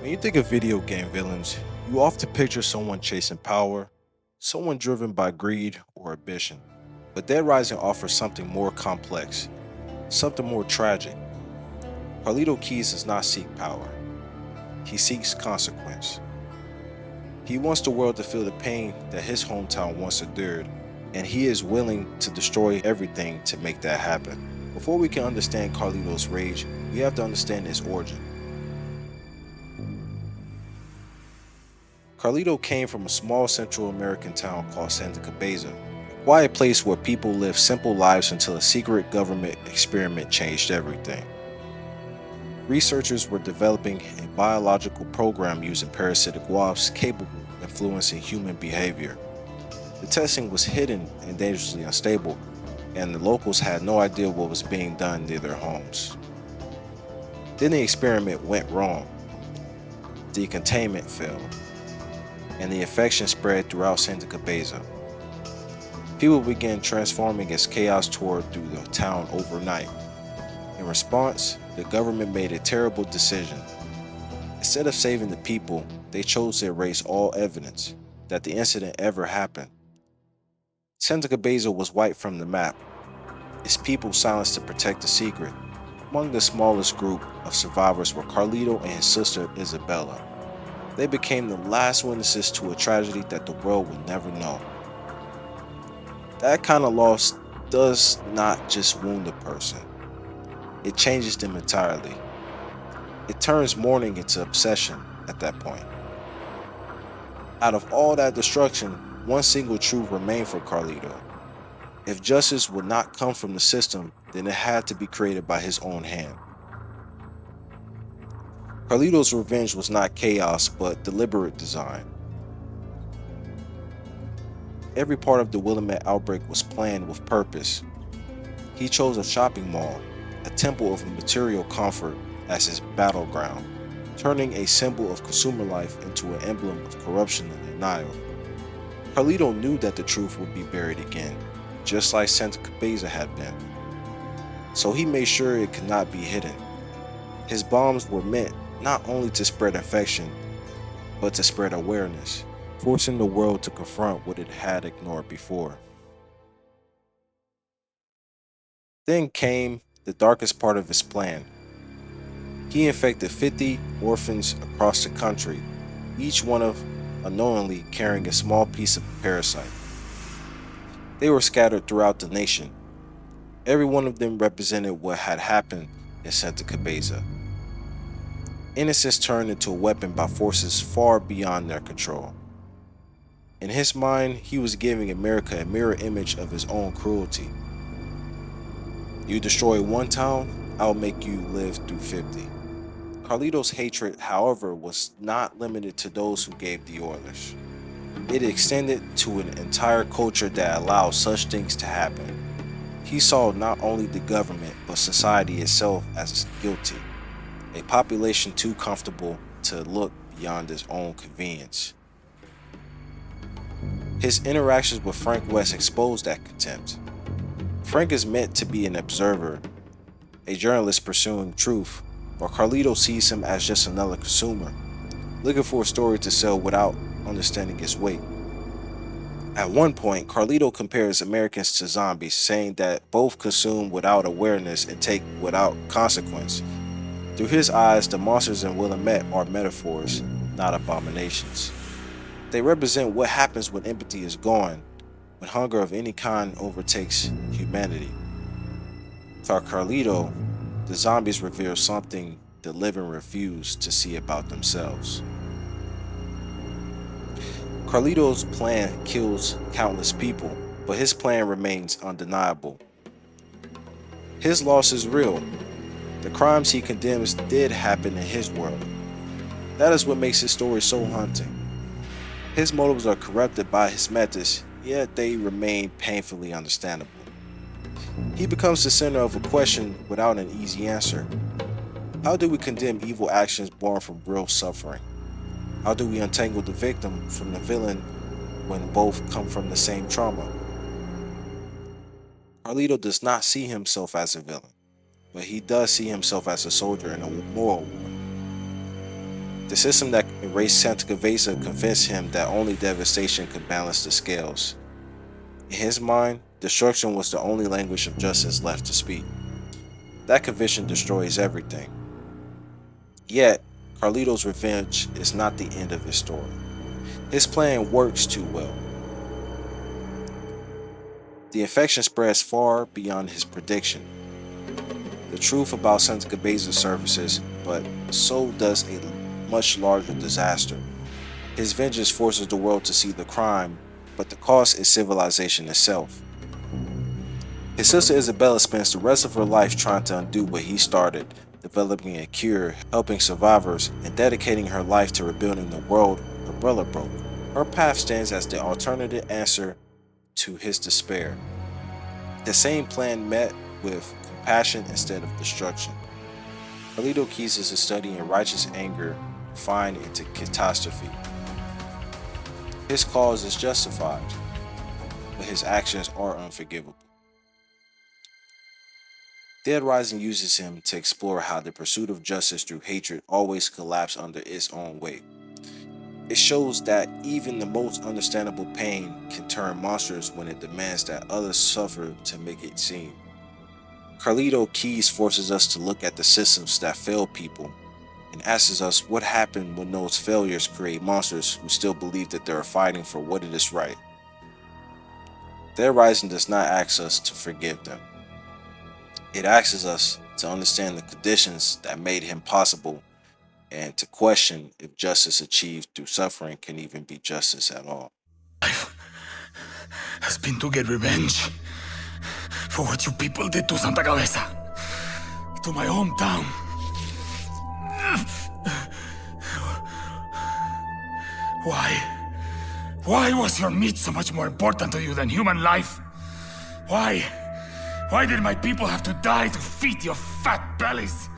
When you think of video game villains, you often picture someone chasing power, someone driven by greed or ambition. But Dead Rising offers something more complex, something more tragic. Carlito Keyes does not seek power, he seeks consequence. He wants the world to feel the pain that his hometown once endured, and he is willing to destroy everything to make that happen. Before we can understand Carlito's rage, we have to understand his origin. Carlito came from a small Central American town called Santa Cabeza, a quiet place where people lived simple lives until a secret government experiment changed everything. Researchers were developing a biological program using parasitic wasps capable of influencing human behavior. The testing was hidden and dangerously unstable, and the locals had no idea what was being done near their homes. Then the experiment went wrong. The containment failed, and the infection spread throughout Santa Cabeza. People began transforming as chaos tore through the town overnight. In response, the government made a terrible decision. Instead of saving the people, they chose to erase all evidence that the incident ever happened. Santa Cabeza was wiped from the map, its people silenced to protect the secret. Among the smallest group of survivors were Carlito and his sister Isabella. They became the last witnesses to a tragedy that the world would never know. That kind of loss does not just wound a person, it changes them entirely. It turns mourning into obsession at that point. Out of all that destruction, one single truth remained for Carlito. If justice would not come from the system, then it had to be created by his own hand. Carlito's revenge was not chaos, but deliberate design. Every part of the Willamette outbreak was planned with purpose. He chose a shopping mall, a temple of material comfort, as his battleground, turning a symbol of consumer life into an emblem of corruption and denial. Carlito knew that the truth would be buried again, just like Santa Cabeza had been. So he made sure it could not be hidden. His bombs were meant not only to spread infection, but to spread awareness, forcing the world to confront what it had ignored before. Then came the darkest part of his plan. He infected 50 orphans across the country, each one of unknowingly carrying a small piece of the parasite. They were scattered throughout the nation. Every one of them represented what had happened in Santa Cabeza. Innocence turned into a weapon by forces far beyond their control. In his mind, he was giving America a mirror image of his own cruelty. You destroy one town, I'll make you live through 50. Carlito's hatred, however, was not limited to those who gave the orders. It extended to an entire culture that allowed such things to happen. He saw not only the government, but society itself as guilty, a population too comfortable to look beyond its own convenience. His interactions with Frank West exposed that contempt. Frank is meant to be an observer, a journalist pursuing truth, while Carlito sees him as just another consumer, looking for a story to sell without understanding its weight. At one point, Carlito compares Americans to zombies, saying that both consume without awareness and take without consequence. Through his eyes, the monsters in Willamette are metaphors, not abominations. They represent what happens when empathy is gone, when hunger of any kind overtakes humanity. For Carlito, the zombies reveal something the living refuse to see about themselves. Carlito's plan kills countless people, but his plan remains undeniable. His loss is real. The crimes he condemns did happen in his world. That is what makes his story so haunting. His motives are corrupted by his methods, yet they remain painfully understandable. He becomes the center of a question without an easy answer. How do we condemn evil actions born from real suffering? How do we untangle the victim from the villain when both come from the same trauma? Carlito does not see himself as a villain, but he does see himself as a soldier in a moral war. The system that erased Santa Cabeza convinced him that only devastation could balance the scales. In his mind, destruction was the only language of justice left to speak. That conviction destroys everything. Yet, Carlito's revenge is not the end of his story. His plan works too well. The infection spreads far beyond his prediction. The truth about Santa Cabeza surfaces, but so does a much larger disaster. His vengeance forces the world to see the crime, but the cost is civilization itself. His sister Isabella spends the rest of her life trying to undo what he started, developing a cure, helping survivors, and dedicating her life to rebuilding the world Isabella broke. Her path stands as the alternative answer to his despair. The same plan met with compassion instead of destruction. Carlito Keyes is a study in righteous anger refined into catastrophe. His cause is justified, but his actions are unforgivable. Dead Rising uses him to explore how the pursuit of justice through hatred always collapses under its own weight. It shows that even the most understandable pain can turn monstrous when it demands that others suffer to make it seem. Carlito Keyes forces us to look at the systems that fail people and asks us what happened when those failures create monsters who still believe that they are fighting for what it is right. Dead Rising does not ask us to forgive them. It asks us to understand the conditions that made him possible and to question if justice achieved through suffering can even be justice at all. Life has been to get revenge for what you people did to Santa Cabeza, to my hometown. Why? Why was your meat so much more important to you than human life? Why? Why did my people have to die to feed your fat bellies?